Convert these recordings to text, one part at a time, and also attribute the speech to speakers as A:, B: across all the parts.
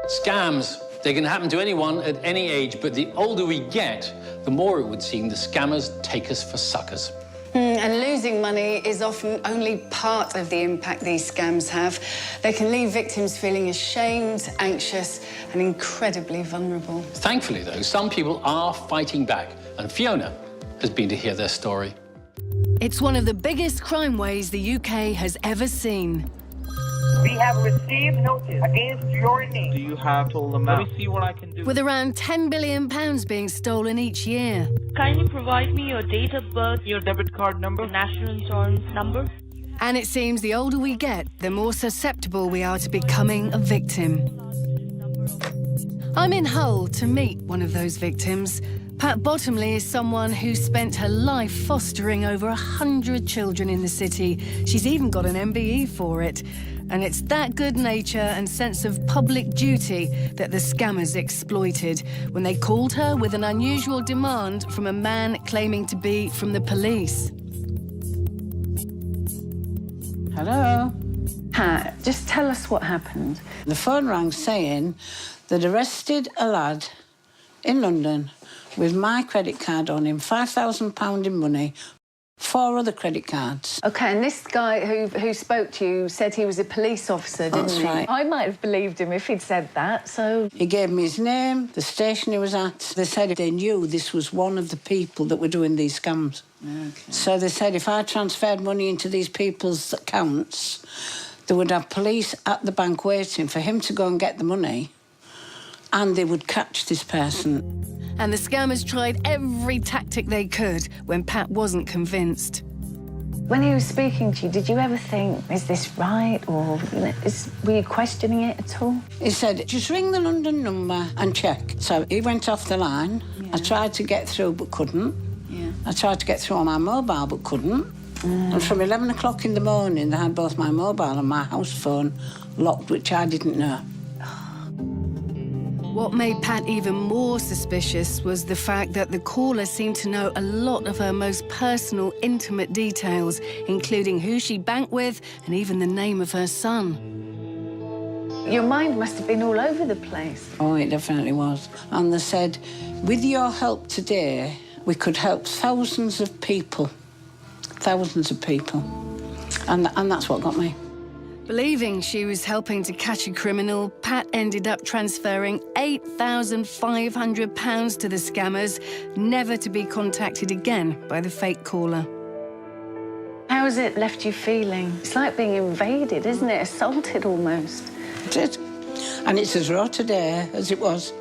A: Scams, they can happen to anyone at any age, but the older we get, the more it would seem the scammers take us for suckers.
B: And losing money is often only part of the impact these scams have. They can leave victims feeling ashamed, anxious, and incredibly vulnerable.
A: Thankfully, though, some people are fighting back, and Fiona has been to hear their story.
C: It's one of the biggest crime waves the UK has ever seen.
D: We have received notice against your name.
E: Do you have total amount? Let me see what I can do.
C: With around £10 billion being stolen each year.
F: Kindly provide me your date of birth,
E: Your debit card number,
F: national insurance number.
C: And it seems the older we get, the more susceptible we are to becoming a victim. I'm in Hull to meet one of those victims. Pat Bottomley is someone who spent her life fostering over 100 children in the city. She's even got an MBE for it. And it's that good nature and sense of public duty that the scammers exploited when they called her with an unusual demand from a man claiming to be from the police.
G: Hello.
B: Pat, just tell us what happened.
G: The phone rang saying they'd arrested a lad in London with my credit card on him, £5,000 in money, 4 other credit cards.
B: OK, and this guy who spoke to you said he was a police officer, didn't he?
G: That's right.
B: I might have believed him if he'd said that, so...
G: He gave me his name, the station he was at. They said they knew this was one of the people that were doing these scams. Okay. So they said if I transferred money into these people's accounts, they would have police at the bank waiting for him to go and get the money, and they would catch this person.
C: And the scammers tried every tactic they could when Pat wasn't convinced.
B: When he was speaking to you, did you ever think, is this right, or were you questioning it at all?
G: He said, just ring the London number and check. So he went off the line. Yeah. I tried to get through but couldn't. Yeah. I tried to get through on my mobile but couldn't. And from 11 o'clock in the morning, they had both my mobile and my house phone locked, which I didn't know.
C: What made Pat even more suspicious was the fact that the caller seemed to know a lot of her most personal, intimate details, including who she banked with and even the name of her son.
B: Your mind must have been all over the place.
G: Oh, it definitely was. And they said, with your help today, we could help thousands of people. Thousands of people. And that's what got me.
C: Believing she was helping to catch a criminal, Pat ended up transferring £8,500 to the scammers, never to be contacted again by the fake caller.
B: How has it left you feeling? It's like being invaded, isn't it? Assaulted almost.
G: It is. And it's as raw today as it was.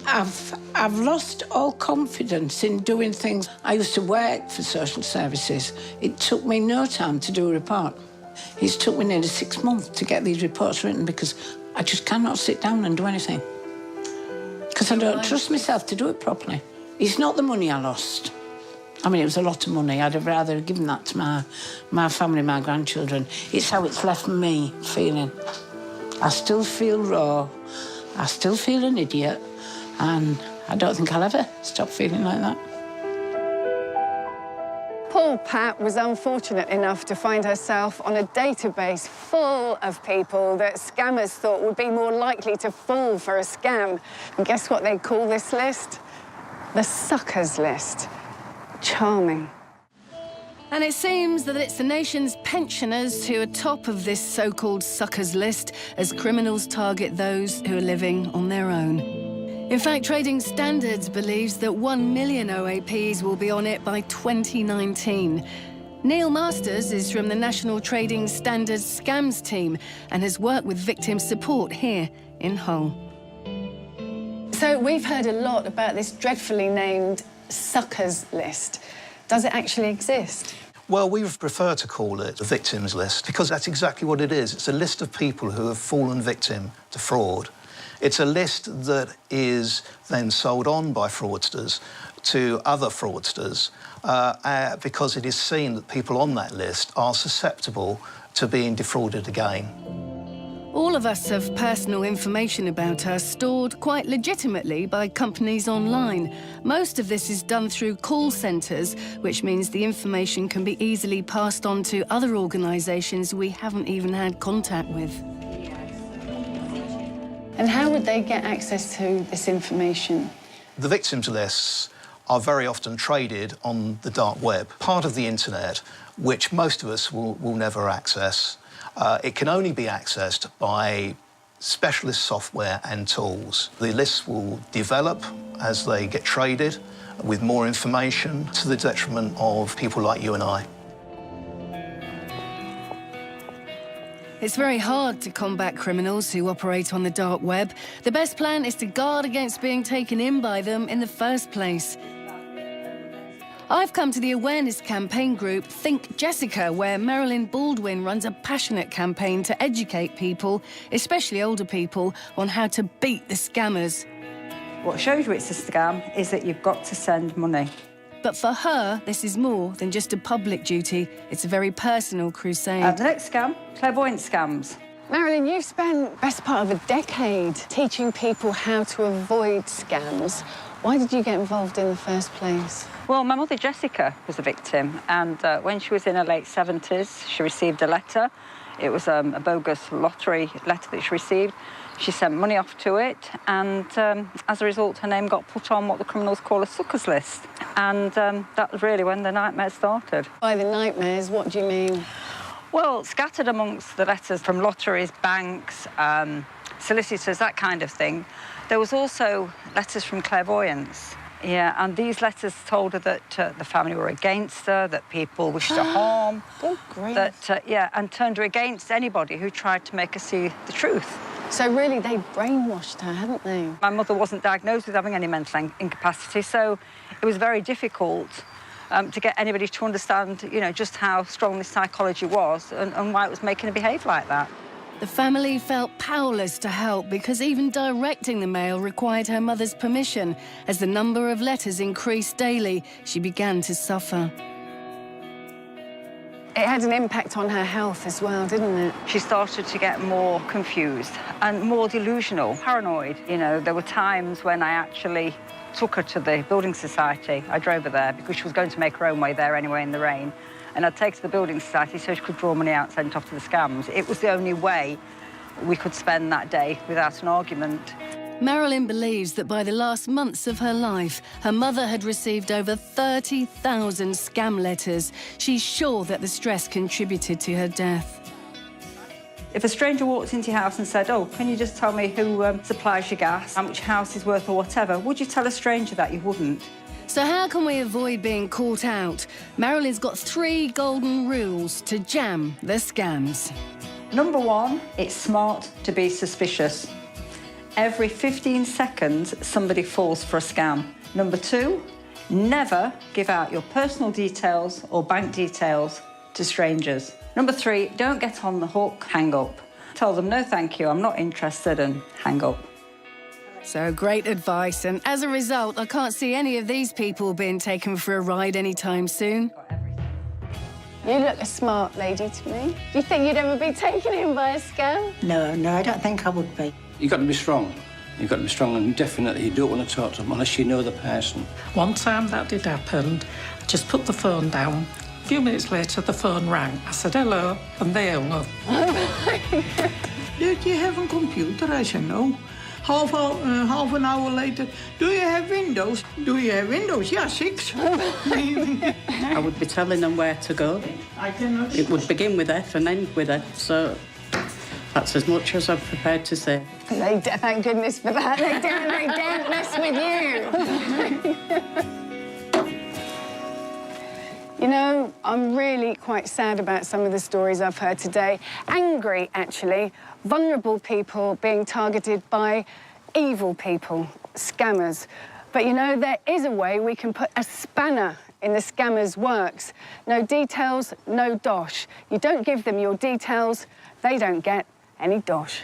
G: I've lost all confidence in doing things. I used to work for social services. It took me no time to do a report. It's took me nearly 6 months to get these reports written because I just cannot sit down and do anything. Because I don't trust myself to do it properly. It's not the money I lost. I mean, it was a lot of money. I'd have rather given that to my family, my grandchildren. It's how it's left me feeling. I still feel raw. I still feel an idiot. And I don't think I'll ever stop feeling like that.
B: Poor Pat was unfortunate enough to find herself on a database full of people that scammers thought would be more likely to fall for a scam. And guess what they call this list? The suckers list. Charming.
C: And it seems that it's the nation's pensioners who are top of this so-called suckers list as criminals target those who are living on their own. In fact, Trading Standards believes that 1 million OAPs will be on it by 2019. Neil Masters is from the National Trading Standards Scams team and has worked with victim support here in Hull.
B: So we've heard a lot about this dreadfully named suckers list. Does it actually exist?
H: Well, we prefer to call it a victims list because that's exactly what it is. It's a list of people who have fallen victim to fraud. It's a list that is then sold on by fraudsters to other fraudsters because it is seen that people on that list are susceptible to being defrauded again.
C: All of us have personal information about us stored quite legitimately by companies online. Most of this is done through call centres, which means the information can be easily passed on to other organisations we haven't even had contact with.
B: And how would they get access to this information?
H: The victims lists are very often traded on the dark web, part of the internet, which most of us will never access. It can only be accessed by specialist software and tools. The lists will develop as they get traded with more information to the detriment of people like you and I.
C: It's very hard to combat criminals who operate on the dark web. The best plan is to guard against being taken in by them in the first place. I've come to the awareness campaign group Think Jessica, where Marilyn Baldwin runs a passionate campaign to educate people, especially older people, on how to beat the scammers.
I: What shows you it's a scam is that you've got to send money.
C: But for her, this is more than just a public duty. It's a very personal crusade.
I: The next scam, clairvoyant scams.
B: Marilyn, you've spent the best part of a decade teaching people how to avoid scams. Why did you get involved in the first place?
I: Well, my mother, Jessica, was a victim, and when she was in her late 70s, she received a letter. It was a bogus lottery letter that she received. She sent money off to it, and as a result, her name got put on what the criminals call a suckers list. And that was really when the nightmare started.
B: By the nightmares, what do you mean?
I: Well, scattered amongst the letters from lotteries, banks, solicitors, that kind of thing, there was also letters from clairvoyants. Yeah, and these letters told her that the family were against her, that people wished her harm.
B: Good grief.
I: That, yeah, and turned her against anybody who tried to make her see the truth.
B: So really, they brainwashed her, hadn't they?
I: My mother wasn't diagnosed with having any mental incapacity, so it was very difficult to get anybody to understand, you know, just how strong this psychology was and why it was making her behave like that.
C: The family felt powerless to help because even directing the mail required her mother's permission. As the number of letters increased daily, she began to suffer.
B: It had an impact on her health as well, didn't it?
I: She started to get more confused and more delusional, paranoid. You know, there were times when I actually took her to the building society. I drove her there because she was going to make her own way there anyway in the rain. And I'd take her to the building society so she could draw money out and send it off to the scams. It was the only way we could spend that day without an argument.
C: Marilyn believes that by the last months of her life, her mother had received over 30,000 scam letters. She's sure that the stress contributed to her death.
I: If a stranger walked into your house and said, oh, can you just tell me who supplies your gas, how much your house is worth or whatever, would you tell a stranger that? You wouldn't.
C: So how can we avoid being caught out? Marilyn's got 3 golden rules to jam the scams.
I: Number 1, it's smart to be suspicious. Every 15 seconds, somebody falls for a scam. Number 2, never give out your personal details or bank details to strangers. Number 3, don't get on the hook, hang up. Tell them, no thank you, I'm not interested, and hang up.
C: So great advice, and as a result, I can't see any of these people being taken for a ride anytime soon.
B: You look a smart lady to me. Do you think you'd ever be taken in by a scam?
G: No, I don't think I would be.
J: You've got to be strong. You've got to be strong, and definitely you don't want to talk to them unless you know the person.
K: One time that did happen, I just put the phone down. A few minutes later, the phone rang. I said, hello, and they hung up. Did you have a computer? I said, no. Half an hour later, do you have Windows? Do you have Windows? Yeah, 6.
L: I would be telling them where to go. It would begin with F and end with F, so that's as much as I'm prepared to say.
B: Thank goodness for that. They don't mess with you. You know, I'm really quite sad about some of the stories I've heard today. Angry, actually. Vulnerable people being targeted by evil people, scammers. But, you know, there is a way we can put a spanner in the scammers' works. No details, no dosh. You don't give them your details, they don't get any dosh.